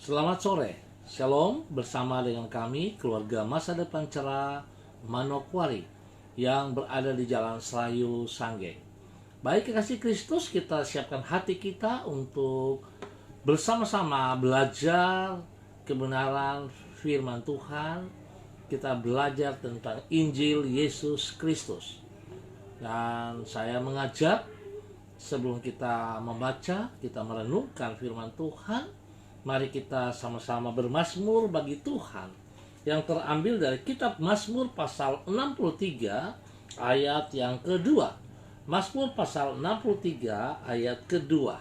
Selamat sore, Shalom bersama dengan kami keluarga Masa Depan Cerah Manokwari yang berada di Jalan Selayu Sanggeng. Baik kekasih Kristus, kita siapkan hati kita untuk bersama-sama belajar kebenaran firman Tuhan. Kita belajar tentang Injil Yesus Kristus. Dan saya mengajak sebelum kita membaca, kita merenungkan firman Tuhan, mari kita sama-sama bermazmur bagi Tuhan yang terambil dari kitab Mazmur pasal 63 ayat yang kedua. Mazmur pasal 63 ayat kedua.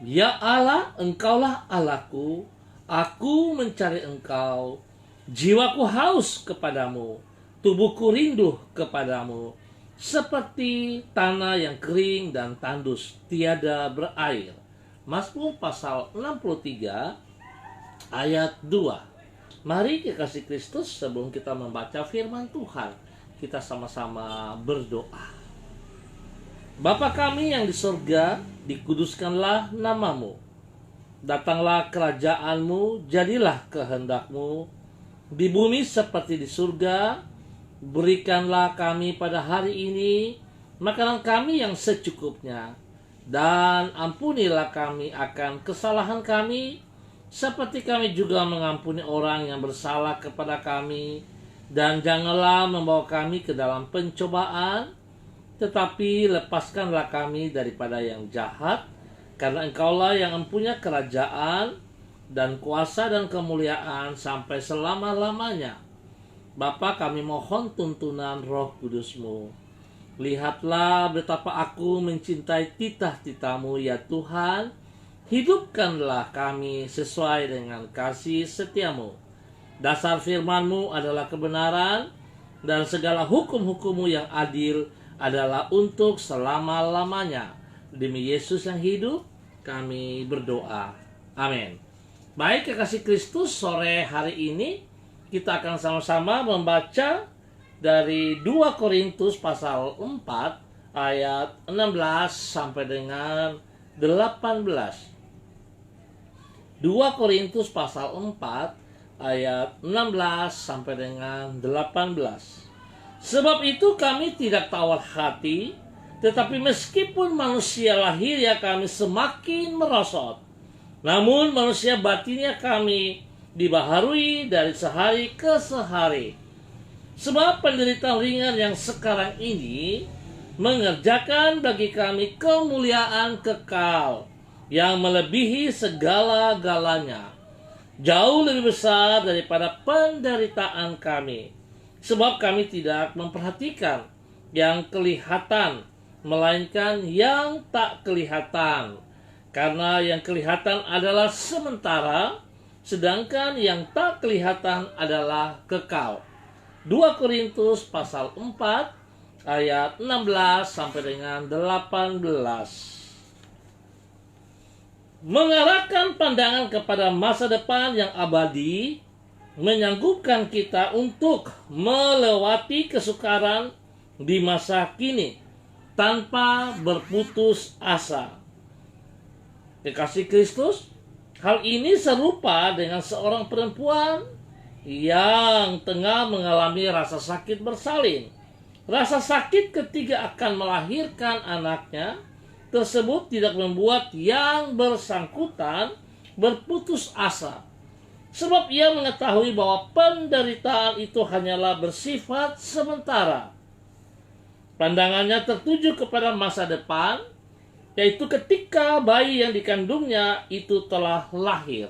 Ya Allah, Engkaulah Allahku, aku mencari Engkau, jiwaku haus kepadamu, tubuhku rindu kepadamu, seperti tanah yang kering dan tandus tiada berair. Mazmur pasal 63 ayat 2. Mari kekasih Kristus, sebelum kita membaca firman Tuhan, kita sama-sama berdoa. Bapa kami yang di surga, dikuduskanlah namamu. Datanglah kerajaanmu, jadilah kehendakmu di bumi seperti di surga. Berikanlah kami pada hari ini makanan kami yang secukupnya, dan ampunilah kami akan kesalahan kami, seperti kami juga mengampuni orang yang bersalah kepada kami. Dan janganlah membawa kami ke dalam pencobaan, tetapi lepaskanlah kami daripada yang jahat, karena Engkaulah yang mempunyai kerajaan dan kuasa dan kemuliaan sampai selama-lamanya. Bapa, kami mohon tuntunan Roh Kudus-Mu. Lihatlah betapa aku mencintai titah-titah-Mu ya Tuhan. Hidupkanlah kami sesuai dengan kasih setia-Mu. Dasar firman-Mu adalah kebenaran, dan segala hukum-hukum-Mu yang adil adalah untuk selama-lamanya. Demi Yesus yang hidup, kami berdoa. Amin. Baik kekasih Kristus, sore hari ini kita akan sama-sama membaca dari 2 Korintus pasal 4 ayat 16 sampai dengan 18. 2 Korintus pasal 4 ayat 16 sampai dengan 18. Sebab itu kami tidak tawar hati, tetapi meskipun manusia lahir ya kami semakin merosot. Namun manusia batinnya kami dibaharui dari sehari ke sehari. Sebab penderitaan ringan yang sekarang ini mengerjakan bagi kami kemuliaan kekal yang melebihi segala-galanya, jauh lebih besar daripada penderitaan kami. Sebab kami tidak memperhatikan yang kelihatan, melainkan yang tak kelihatan. Karena yang kelihatan adalah sementara, sedangkan yang tak kelihatan adalah kekal. 2 Korintus pasal 4 ayat 16 sampai dengan 18. Mengarahkan pandangan kepada masa depan yang abadi menyanggupkan kita untuk melewati kesukaran di masa kini tanpa berputus asa. Kekasih Kristus, hal ini serupa dengan seorang perempuan yang tengah mengalami rasa sakit bersalin. Rasa sakit ketika akan melahirkan anaknya tersebut tidak membuat yang bersangkutan berputus asa. Sebab ia mengetahui bahwa penderitaan itu hanyalah bersifat sementara. Pandangannya tertuju kepada masa depan, yaitu ketika bayi yang dikandungnya itu telah lahir.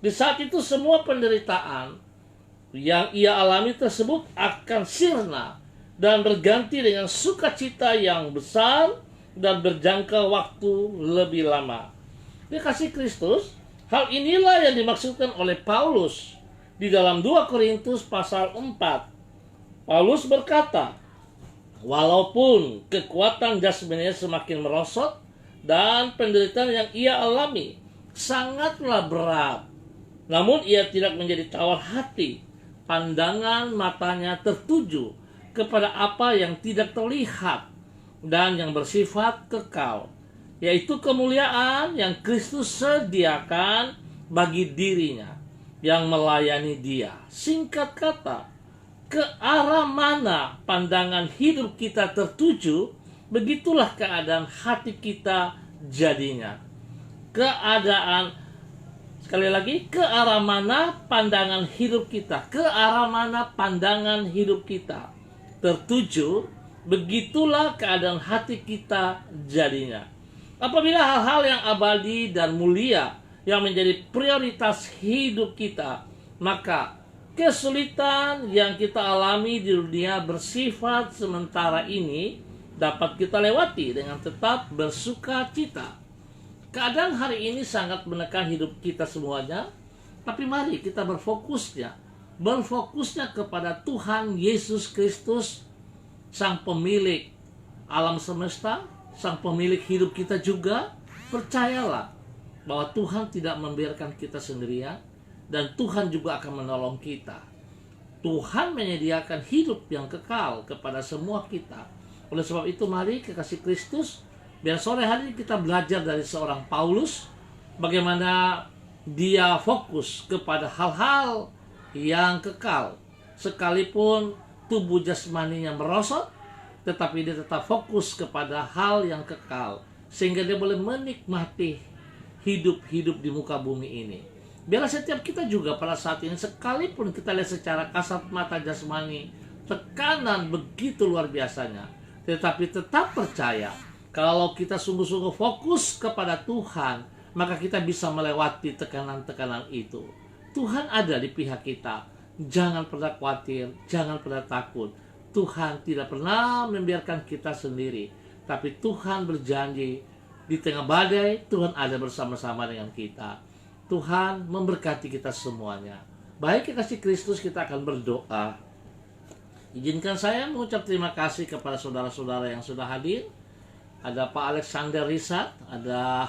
Di saat itu semua penderitaan yang ia alami tersebut akan sirna dan berganti dengan sukacita yang besar dan berjangka waktu lebih lama. Kekasih Kristus, hal inilah yang dimaksudkan oleh Paulus di dalam 2 Korintus pasal 4. Paulus berkata, walaupun kekuatan jasmaninya semakin merosot dan penderitaan yang ia alami sangatlah berat, namun ia tidak menjadi tawar hati. Pandangan matanya tertuju kepada apa yang tidak terlihat dan yang bersifat kekal, yaitu kemuliaan yang Kristus sediakan bagi dirinya yang melayani Dia. Singkat kata, ke arah mana pandangan hidup kita tertuju, begitulah keadaan hati kita jadinya. Sekali lagi, ke arah mana pandangan hidup kita, ke arah mana pandangan hidup kita tertuju, begitulah keadaan hati kita jadinya. Apabila hal-hal yang abadi dan mulia yang menjadi prioritas hidup kita, maka kesulitan yang kita alami di dunia bersifat sementara ini dapat kita lewati dengan tetap bersuka cita. Keadaan hari ini sangat menekan hidup kita semuanya, tapi mari kita berfokusnya kepada Tuhan Yesus Kristus, Sang Pemilik alam semesta, Sang Pemilik hidup kita juga. Percayalah bahwa Tuhan tidak membiarkan kita sendirian, dan Tuhan juga akan menolong kita. Tuhan menyediakan hidup yang kekal kepada semua kita. Oleh sebab itu, mari kekasih Kristus, biar sore hari ini kita belajar dari seorang Paulus, bagaimana dia fokus kepada hal-hal yang kekal. Sekalipun tubuh jasmaninya merosot, tetapi dia tetap fokus kepada hal yang kekal, sehingga dia boleh menikmati hidup-hidup di muka bumi ini. Biarlah setiap kita juga pada saat ini, sekalipun kita lihat secara kasat mata jasmani, tekanan begitu luar biasanya, tetapi tetap percaya, kalau kita sungguh-sungguh fokus kepada Tuhan, maka kita bisa melewati tekanan-tekanan itu. Tuhan ada di pihak kita. Jangan pernah khawatir, jangan pernah takut. Tuhan tidak pernah membiarkan kita sendiri. Tapi Tuhan berjanji, di tengah badai, Tuhan ada bersama-sama dengan kita. Tuhan memberkati kita semuanya. Baik kekasih Kristus, kita akan berdoa. Izinkan saya mengucap terima kasih kepada saudara-saudara yang sudah hadir. Ada Pak Alexander Risat, ada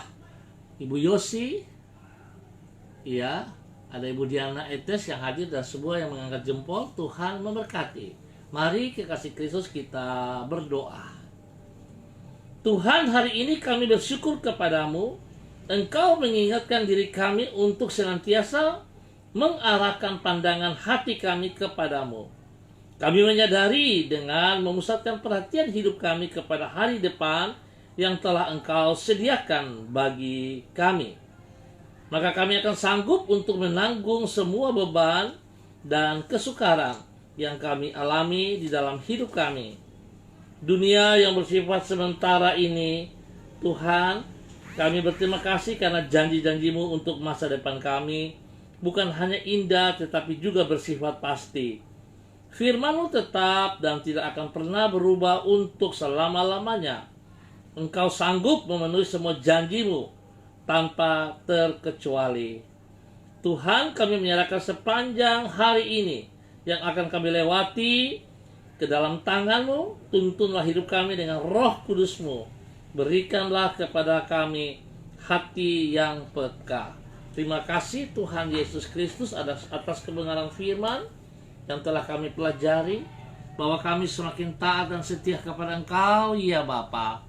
Ibu Yosi, ya, ada Ibu Diana Etes yang hadir dan semua yang mengangkat jempol. Tuhan memberkati. Mari kekasih Kristus kita berdoa. Tuhan, hari ini kami bersyukur kepadamu. Engkau mengingatkan diri kami untuk senantiasa mengarahkan pandangan hati kami kepadamu. Kami menyadari dengan memusatkan perhatian hidup kami kepada hari depan yang telah Engkau sediakan bagi kami, maka kami akan sanggup untuk menanggung semua beban dan kesukaran yang kami alami di dalam hidup kami. Dunia yang bersifat sementara ini, Tuhan, kami berterima kasih karena janji-janji-Mu untuk masa depan kami bukan hanya indah tetapi juga bersifat pasti. Firman-Mu tetap dan tidak akan pernah berubah untuk selama-lamanya. Engkau sanggup memenuhi semua janji-Mu tanpa terkecuali. Tuhan, kami menyerahkan sepanjang hari ini yang akan kami lewati ke dalam tangan-Mu. Tuntunlah hidup kami dengan Roh Kudus-Mu. Berikanlah kepada kami hati yang peka. Terima kasih Tuhan Yesus Kristus atas kebenaran firman yang telah kami pelajari, bahwa kami semakin taat dan setia kepada Engkau, ya Bapa.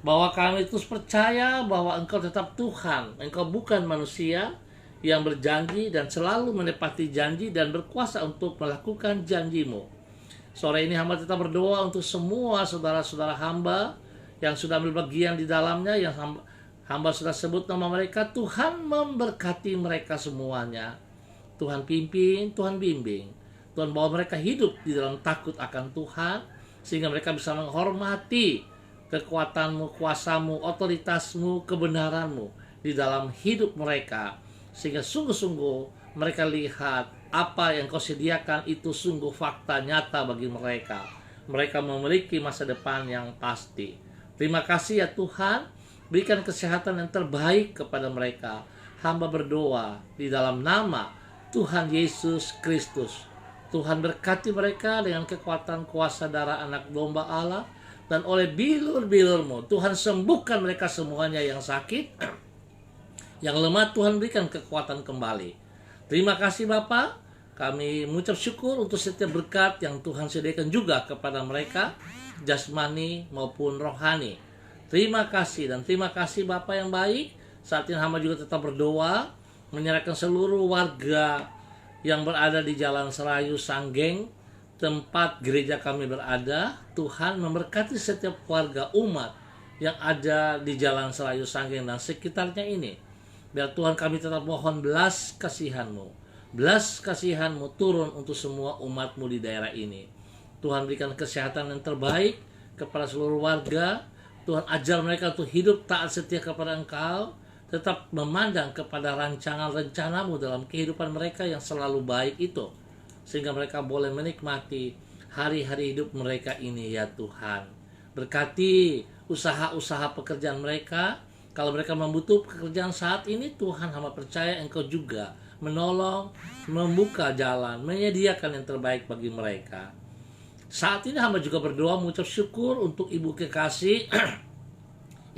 Bahwa kami terus percaya bahwa Engkau tetap Tuhan, Engkau bukan manusia yang berjanji dan selalu menepati janji dan berkuasa untuk melakukan janji-Mu. Sore ini hamba tetap berdoa untuk semua saudara-saudara hamba yang sudah ambil bagian di dalamnya, yang hamba sudah sebut nama mereka. Tuhan memberkati mereka semuanya. Tuhan pimpin, Tuhan bimbing. Tuhan bawa mereka hidup di dalam takut akan Tuhan, sehingga mereka bisa menghormati kekuatan-Mu, kuasa-Mu, otoritas-Mu, kebenaran-Mu di dalam hidup mereka, sehingga sungguh-sungguh mereka lihat apa yang Kau sediakan itu sungguh fakta nyata bagi mereka. Mereka memiliki masa depan yang pasti. Terima kasih ya Tuhan, berikan kesehatan yang terbaik kepada mereka. Hamba berdoa di dalam nama Tuhan Yesus Kristus. Tuhan berkati mereka dengan kekuatan kuasa darah anak domba Allah, dan oleh bilur-bilur-Mu Tuhan sembuhkan mereka semuanya yang sakit, yang lemah. Tuhan berikan kekuatan kembali. Terima kasih Bapa. Kami mengucap syukur untuk setiap berkat yang Tuhan sediakan juga kepada mereka, jasmani maupun rohani. Terima kasih, dan terima kasih Bapa yang baik. Saat ini hamba juga tetap berdoa menyerahkan seluruh warga yang berada di Jalan Serayu Sanggeng, tempat gereja kami berada. Tuhan memberkati setiap warga umat yang ada di Jalan Serayu Sanggeng dan sekitarnya ini. Biar Tuhan kami tetap mohon belas kasihan-Mu. Belas kasihan-Mu turun untuk semua umat-Mu di daerah ini. Tuhan berikan kesehatan yang terbaik kepada seluruh warga. Tuhan ajar mereka untuk hidup taat setia kepada Engkau, tetap memandang kepada rancangan rencana-Mu dalam kehidupan mereka yang selalu baik itu, sehingga mereka boleh menikmati hari-hari hidup mereka ini ya Tuhan. Berkati usaha-usaha pekerjaan mereka. Kalau mereka membutuhkan pekerjaan saat ini, Tuhan hamba percaya Engkau juga menolong, membuka jalan, menyediakan yang terbaik bagi mereka. Saat ini hamba juga berdoa mengucap syukur untuk Ibu kekasih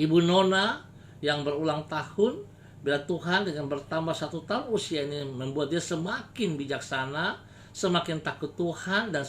Ibu Nona yang berulang tahun. Bila Tuhan dengan bertambah 1 tahun usia ini membuat dia semakin bijaksana, semakin takut Tuhan, dan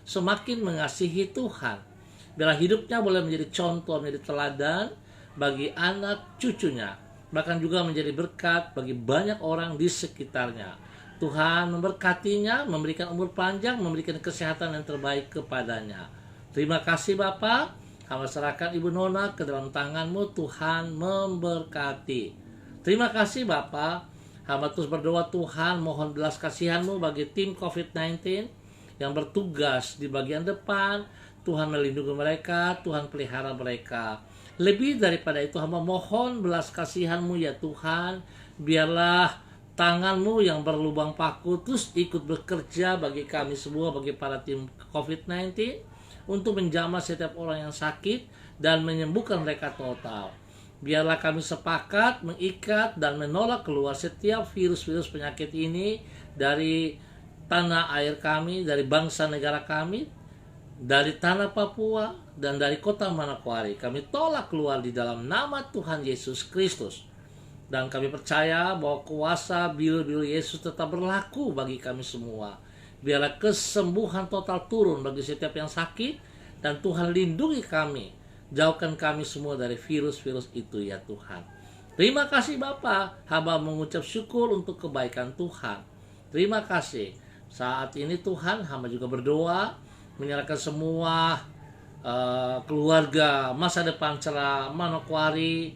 semakin mengasihi Tuhan. Bila hidupnya boleh menjadi contoh, menjadi teladan bagi anak cucunya, bahkan juga menjadi berkat bagi banyak orang di sekitarnya. Tuhan memberkatinya, memberikan umur panjang, memberikan kesehatan yang terbaik kepadanya. Terima kasih Bapa. Hamba serahkan Ibu Nona ke dalam tangan-Mu. Tuhan memberkati. Terima kasih Bapa. Hamba terus berdoa Tuhan, mohon belas kasihan-Mu bagi tim COVID-19 yang bertugas di bagian depan. Tuhan melindungi mereka, Tuhan pelihara mereka. Lebih daripada itu, hamba mohon belas kasihan-Mu ya Tuhan. Biarlah tangan-Mu yang berlubang paku terus ikut bekerja bagi kami semua, bagi para tim COVID-19, untuk menjamah setiap orang yang sakit dan menyembuhkan mereka total. Biarlah kami sepakat mengikat dan menolak keluar setiap virus-virus penyakit ini dari tanah air kami, dari bangsa negara kami, dari tanah Papua, dan dari kota Manokwari. Kami tolak keluar di dalam nama Tuhan Yesus Kristus. Dan kami percaya bahwa kuasa biru-biru Yesus tetap berlaku bagi kami semua. Biarlah kesembuhan total turun bagi setiap yang sakit, dan Tuhan lindungi kami. Jauhkan kami semua dari virus-virus itu ya Tuhan. Terima kasih Bapa. Hamba mengucap syukur untuk kebaikan Tuhan. Terima kasih. Saat ini Tuhan, hamba juga berdoa menyerahkan semua keluarga masa depan cerah Manokwari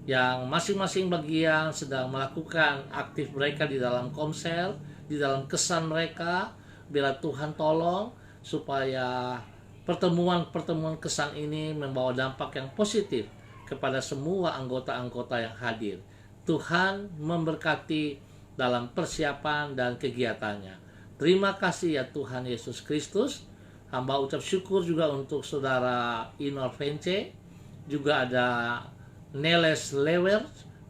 yang masing-masing bagian sedang melakukan aktif mereka di dalam komsel, di dalam kesan mereka. Bila Tuhan tolong supaya pertemuan-pertemuan kesan ini membawa dampak yang positif kepada semua anggota-anggota yang hadir. Tuhan memberkati dalam persiapan dan kegiatannya. Terima kasih ya Tuhan Yesus Kristus. Hamba ucap syukur juga untuk saudara Inor Vence, juga ada Neles Lewer.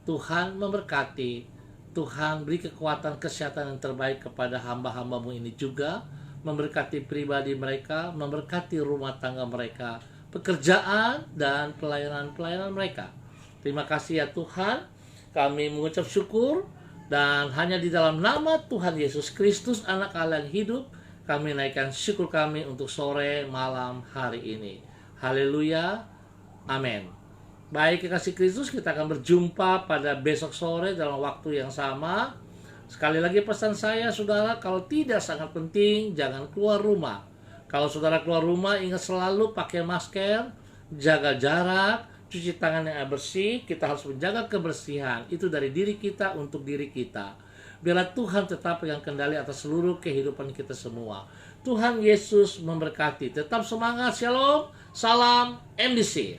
Tuhan memberkati. Tuhan beri kekuatan kesehatan yang terbaik kepada hamba-hamba-Mu ini juga. Memberkati pribadi mereka, memberkati rumah tangga mereka, pekerjaan dan pelayanan-pelayanan mereka. Terima kasih ya Tuhan. Kami mengucap syukur, dan hanya di dalam nama Tuhan Yesus Kristus, Anak Allah yang hidup, kami naikkan syukur kami untuk sore malam hari ini. Haleluya. Amin. Baik kekasih Kristus, kita akan berjumpa pada besok sore dalam waktu yang sama. Sekali lagi pesan saya, saudara, kalau tidak sangat penting, jangan keluar rumah. Kalau saudara keluar rumah, ingat selalu pakai masker, jaga jarak, cuci tangan yang bersih. Kita harus menjaga kebersihan. Itu dari diri kita untuk diri kita. Biarlah Tuhan tetap pegang kendali atas seluruh kehidupan kita semua. Tuhan Yesus memberkati. Tetap semangat. Shalom. Salam MDC.